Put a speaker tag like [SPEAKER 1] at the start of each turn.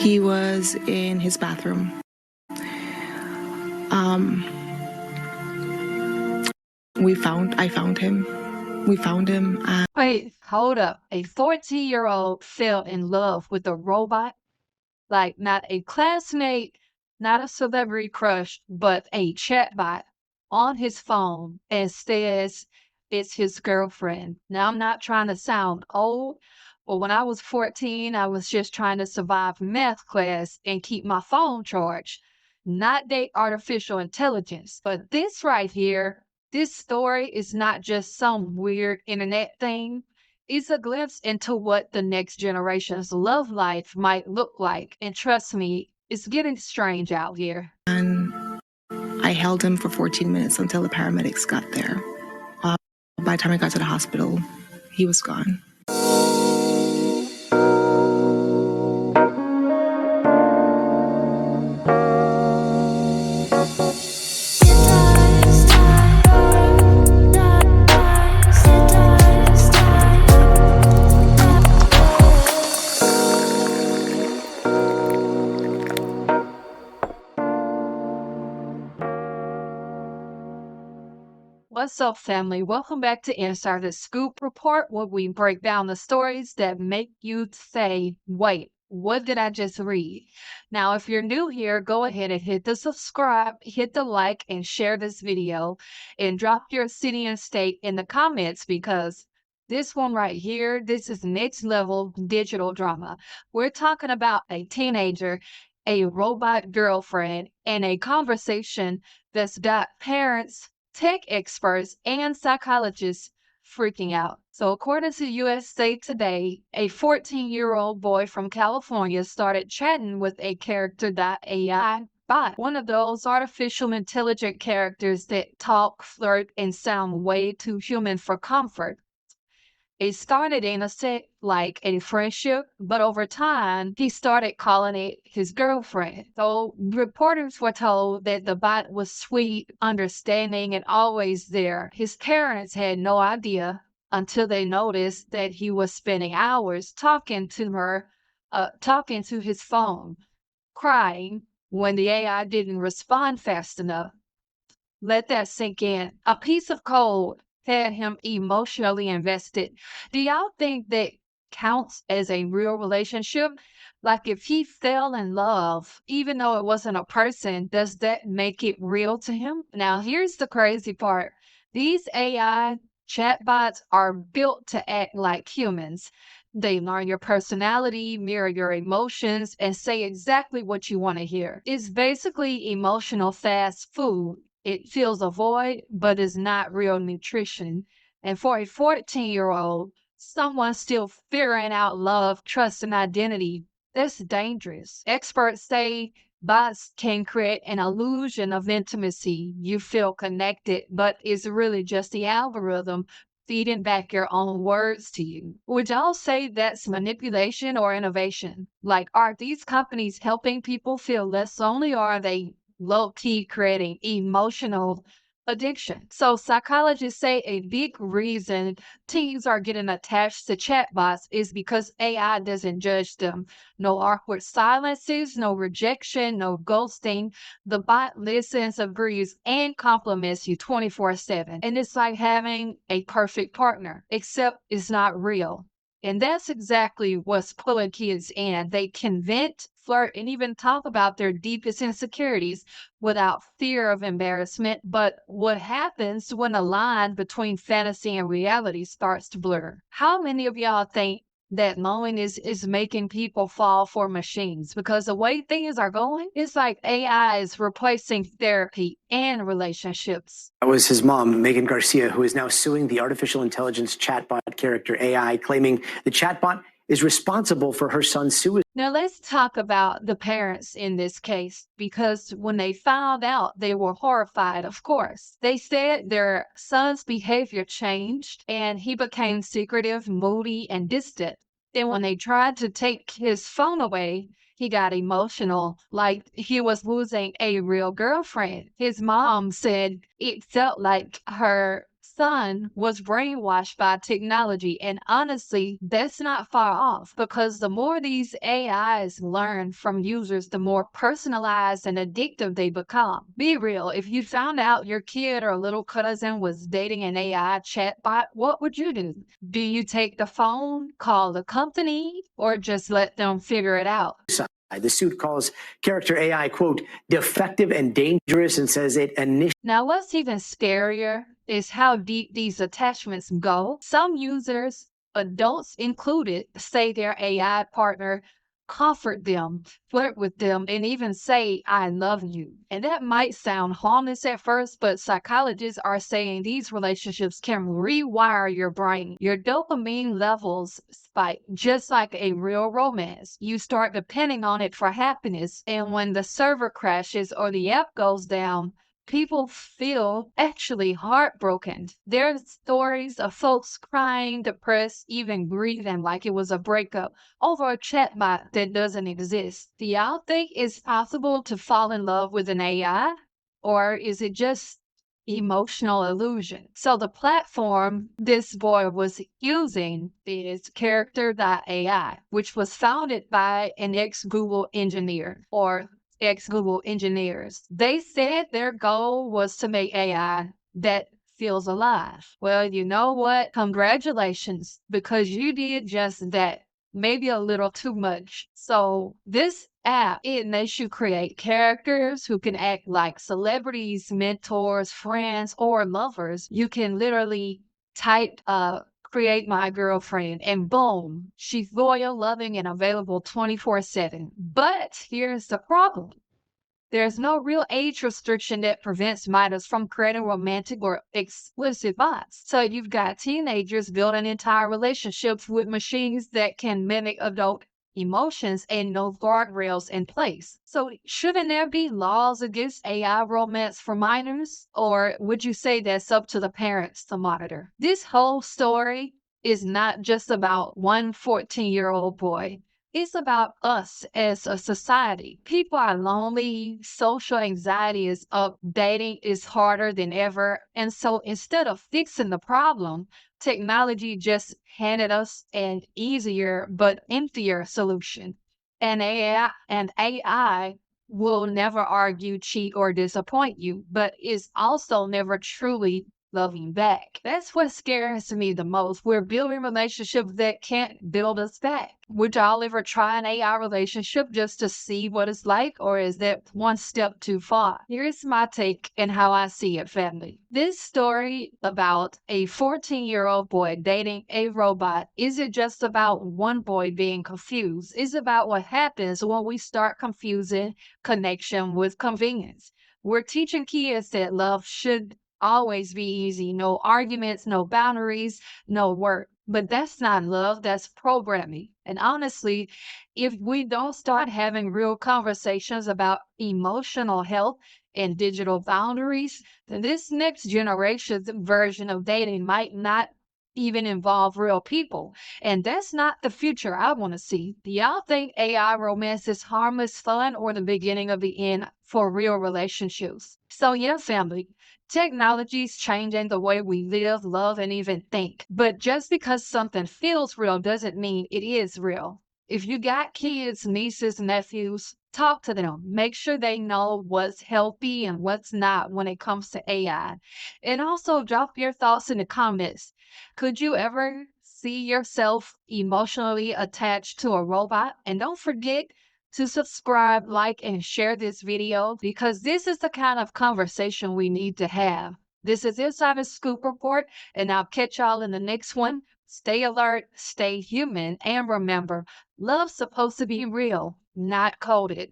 [SPEAKER 1] He was in his bathroom. I found him. We found him.
[SPEAKER 2] Wait, hold up. A 14-year-old fell in love with a robot? Like, not a classmate, not a celebrity crush, but a chatbot on his phone and says it's his girlfriend. Now, I'm not trying to sound old, but when I was 14, I was just trying to survive math class and keep my phone charged, not date artificial intelligence. But this right here, this story is not just some weird internet thing. It's a glimpse into what the next generation's love life might look like. And trust me, it's getting strange out here.
[SPEAKER 1] And I held him for 14 minutes until the paramedics got there. By the time I got to the hospital, he was gone.
[SPEAKER 2] What's up, family? Welcome back to Inside the Scoop Report, where we break down the stories that make you say, wait, what did I just read? Now, if you're new here, go ahead and hit the subscribe, hit the like, and share this video, and drop your city and state in the comments because this one right here, this is next level digital drama. We're talking about a teenager, a robot girlfriend, and a conversation that's got parents, tech experts, and psychologists freaking out. So, according to USA Today, a 14-year-old boy from California started chatting with a character.ai bot, one of those artificial intelligent characters that talk, flirt, and sound way too human for comfort. It started innocent, like a friendship, but over time, he started calling it his girlfriend. So reporters were told that the bot was sweet, understanding, and always there. His parents had no idea until they noticed that he was spending hours talking to his phone, crying when the AI didn't respond fast enough. Let that sink in. A piece of code had him emotionally invested. Do y'all think that counts as a real relationship? Like if he fell in love, even though it wasn't a person, does that make it real to him? Now, here's the crazy part. These AI chatbots are built to act like humans. They learn your personality, mirror your emotions, and say exactly what you want to hear. It's basically emotional fast food. It fills a void, but is not real nutrition. And for a 14-year-old, someone still figuring out love, trust, and identity, that's dangerous. Experts say bots can create an illusion of intimacy. You feel connected, but it's really just the algorithm feeding back your own words to you. Would y'all say that's manipulation or innovation? Like, are these companies helping people feel less lonely, or are they low key creating emotional addiction? So, psychologists say a big reason teens are getting attached to chatbots is because AI doesn't judge them. No awkward silences, no rejection, no ghosting. The bot listens, agrees, and compliments you 24/7. And it's like having a perfect partner, except it's not real. And that's exactly what's pulling kids in. They can vent, flirt, and even talk about their deepest insecurities without fear of embarrassment. But what happens when a line between fantasy and reality starts to blur? How many of y'all think that loneliness is making people fall for machines? Because the way things are going, it's like AI is replacing therapy and relationships.
[SPEAKER 3] That was his mom, Megan Garcia, who is now suing the artificial intelligence chatbot character AI, claiming the chatbot is responsible for her son's suicide.
[SPEAKER 2] Now, let's talk about the parents in this case, because when they found out, they were horrified, of course. They said their son's behavior changed and he became secretive, moody, and distant. Then, when they tried to take his phone away, he got emotional, like he was losing a real girlfriend. His mom said it felt like her son was brainwashed by technology. And honestly, that's not far off, because the more these AIs learn from users, the more personalized and addictive they become. Be real, if you found out your kid or little cousin was dating an AI chatbot, what would you do? Do you take the phone, call the company, or just let them figure it out?
[SPEAKER 3] The suit calls character AI, quote, defective and dangerous, and says it initially.
[SPEAKER 2] Now, what's even scarier is how deep these attachments go. Some users, adults included, say their AI partner comfort them, flirt with them, and even say, I love you. And that might sound harmless at first, but psychologists are saying these relationships can rewire your brain. Your dopamine levels spike, just like a real romance. You start depending on it for happiness. And when the server crashes or the app goes down, people feel actually heartbroken. There are stories of folks crying, depressed, even grieving like it was a breakup over a chatbot that doesn't exist. Do y'all think it's possible to fall in love with an AI? Or is it just emotional illusion? So the platform this boy was using is character.ai, which was founded by an ex-Google engineer or ex-Google engineers. They said their goal was to make AI that feels alive. Well, you know what? Congratulations, because you did just that. Maybe a little too much. So this app, it lets you create characters who can act like celebrities, mentors, friends, or lovers. You can literally type create my girlfriend, and boom, she's loyal, loving, and available 24/7. But here's the problem. There's no real age restriction that prevents minors from creating romantic or explicit bonds. So you've got teenagers building entire relationships with machines that can mimic adult emotions and no guardrails in place. So shouldn't there be laws against AI romance for minors? Or would you say that's up to the parents to monitor? This whole story is not just about one 14-year-old boy. It's about us as a society. People are lonely, social anxiety is up, dating is harder than ever. And so instead of fixing the problem, technology just handed us an easier but emptier solution. And AI will never argue, cheat, or disappoint you, but is also never truly loving back. That's what scares me the most. We're building relationships that can't build us back. Would y'all ever try an AI relationship just to see what it's like, or is that one step too far? Here's my take and how I see it, family. This story about a 14-year-old boy dating a robot isn't just about one boy being confused. It's about what happens when we start confusing connection with convenience. We're teaching kids that love should always be easy. No arguments, no boundaries, no work. But that's not love, that's programming. And honestly, if we don't start having real conversations about emotional health and digital boundaries, then this next generation's version of dating might not even involve real people. And that's not the future I want to see. Do y'all think AI romance is harmless fun or the beginning of the end for real relationships? So yeah, family, technology is changing the way we live, love, and even think. But just because something feels real doesn't mean it is real. If you got kids, nieces, nephews, talk to them. Make sure they know what's healthy and what's not when it comes to AI. And also drop your thoughts in the comments. Could you ever see yourself emotionally attached to a robot? And don't forget to subscribe, like, and share this video, because this is the kind of conversation we need to have. This is Insider Scoop Report, and I'll catch y'all in the next one. Stay alert, stay human, and remember, love's supposed to be real, not coded.